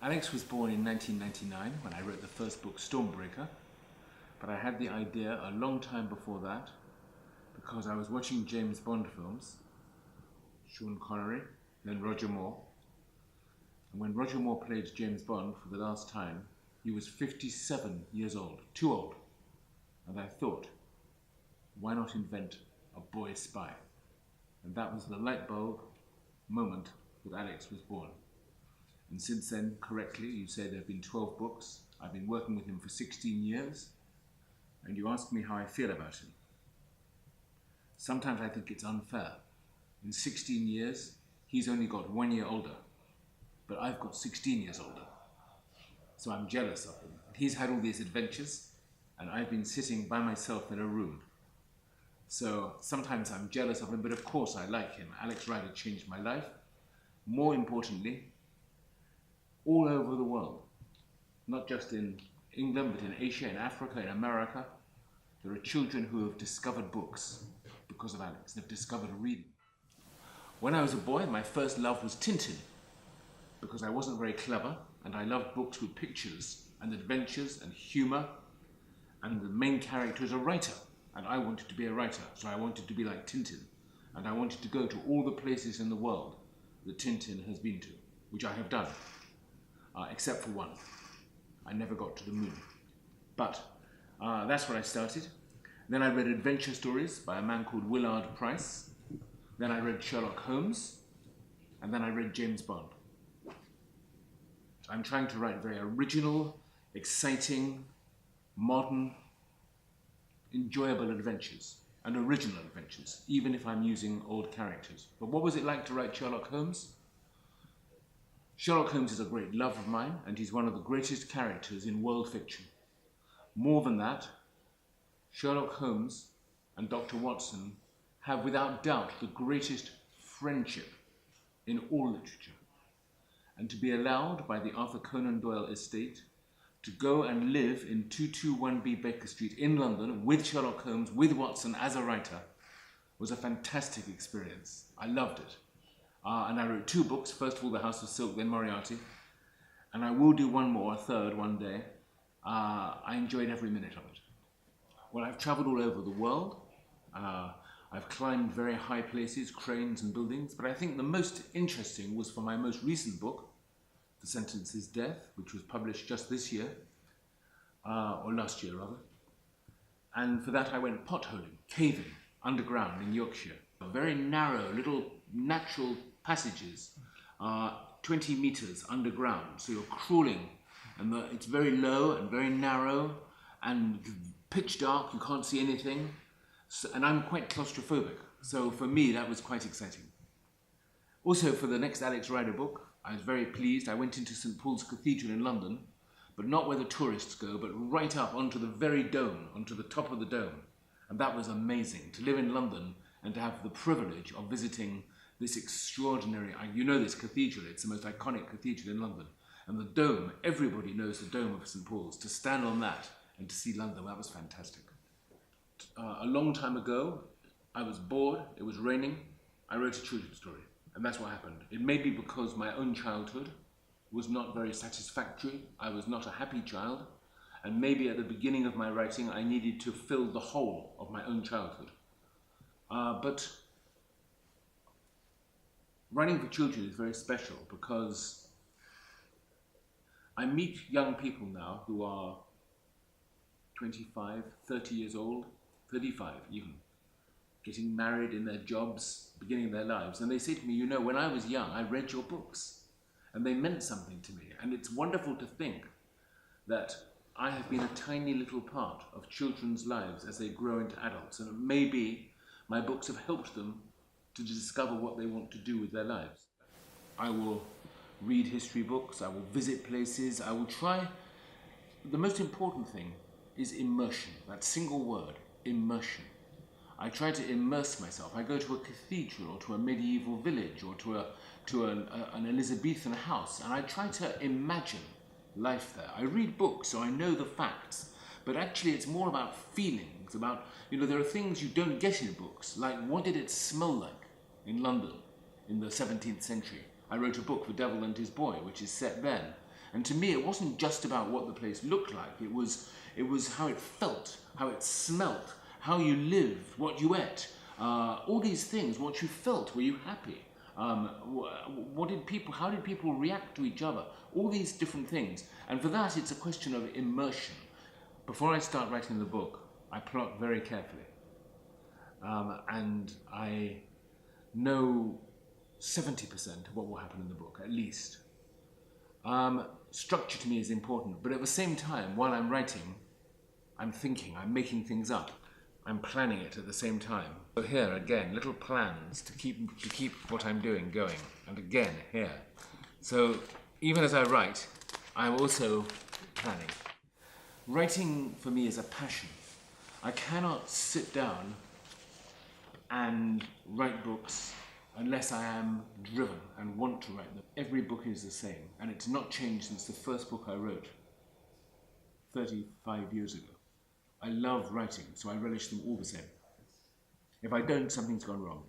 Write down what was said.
Alex was born in 1999 when I wrote the first book, Stormbreaker, but I had the idea a long time before that because I was watching James Bond films, Sean Connery, then Roger Moore. And when Roger Moore played James Bond for the last time, he was 57 years old, too old. And I thought, why not invent a boy spy? And that was the light bulb moment that Alex was born. And since then, correctly, you say there have been 12 books. I've been working with him for 16 years. And you ask me how I feel about him. Sometimes I think it's unfair. In 16 years, he's only got 1 year older. But I've got 16 years older. So I'm jealous of him. He's had all these adventures, and I've been sitting by myself in a room. So sometimes I'm jealous of him, but of course I like him. Alex Rider changed my life. More importantly, all over the world, not just in England, but in Asia, in Africa, in America, there are children who have discovered books because of Alex. They've discovered reading. When I was a boy, my first love was Tintin, because I wasn't very clever, and I loved books with pictures and adventures and humor, and the main character is a writer, and I wanted to be a writer, so I wanted to be like Tintin, and I wanted to go to all the places in the world that Tintin has been to, which I have done. Except for one. I never got to the moon. But that's where I started. Then I read adventure stories by a man called Willard Price. Then I read Sherlock Holmes. And then I read James Bond. I'm trying to write very original, exciting, modern, enjoyable adventures and original adventures, even if I'm using old characters. But what was it like to write Sherlock Holmes? Sherlock Holmes is a great love of mine, and he's one of the greatest characters in world fiction. More than that, Sherlock Holmes and Dr. Watson have without doubt the greatest friendship in all literature. And to be allowed by the Arthur Conan Doyle estate to go and live in 221B Baker Street in London with Sherlock Holmes, with Watson as a writer, was a fantastic experience. I loved it. And I wrote 2 books, first of all, The House of Silk, then Moriarty. And I will do one more, a third, one day. I enjoyed every minute of it. Well, I've traveled all over the world. I've climbed very high places, cranes and buildings. But I think the most interesting was for my most recent book, The Sentence is Death, which was published just this year, or last year rather. And for that I went potholing, caving, underground in Yorkshire. Very narrow, little natural passages, 20 meters underground. So you're crawling, and it's very low and very narrow and pitch dark, you can't see anything. So, and I'm quite claustrophobic. So for me, that was quite exciting. Also, for the next Alex Rider book, I was very pleased. I went into St. Paul's Cathedral in London, but not where the tourists go, but right up onto the very dome, onto the top of the dome. And that was amazing, to live in London and to have the privilege of visiting this extraordinary, you know this cathedral, it's the most iconic cathedral in London. And the dome, everybody knows the dome of St. Paul's. To stand on that and to see London, that was fantastic. A long time ago, I was bored, it was raining, I wrote a children's story. And that's what happened. It may be because my own childhood was not very satisfactory. I was not a happy child. And maybe at the beginning of my writing, I needed to fill the hole of my own childhood. But writing for children is very special because I meet young people now who are 25, 30 years old, 35 even, getting married in their jobs, beginning their lives. And they say to me, you know, when I was young, I read your books and they meant something to me. And it's wonderful to think that I have been a tiny little part of children's lives as they grow into adults. And maybe my books have helped them to discover what they want to do with their lives. I will read history books, I will visit places, I will try. The most important thing is immersion, that single word, immersion. I try to immerse myself. I go to a cathedral or to a medieval village or to an Elizabethan house, and I try to imagine life there. I read books, so I know the facts, but actually it's more about feelings, about, you know, there are things you don't get in books, like what did it smell like in London in the 17th century? I wrote a book, The Devil and His Boy, which is set then. And to me, it wasn't just about what the place looked like. It was how it felt, how it smelt, how you lived, what you ate, all these things, what you felt. Were you happy? How did people react to each other? All these different things. And for that, it's a question of immersion. Before I start writing the book, I plot very carefully. And I know 70% of what will happen in the book, at least. Structure to me is important, but at the same time, while I'm writing, I'm thinking, I'm making things up. I'm planning it at the same time. So here, again, little plans to keep what I'm doing going. And again, here. So even as I write, I'm also planning. Writing for me is a passion. I cannot sit down and write books unless I am driven and want to write them. Every book is the same, and it's not changed since the first book I wrote 35 years ago. I love writing, so I relish them all the same. If I don't, something's gone wrong.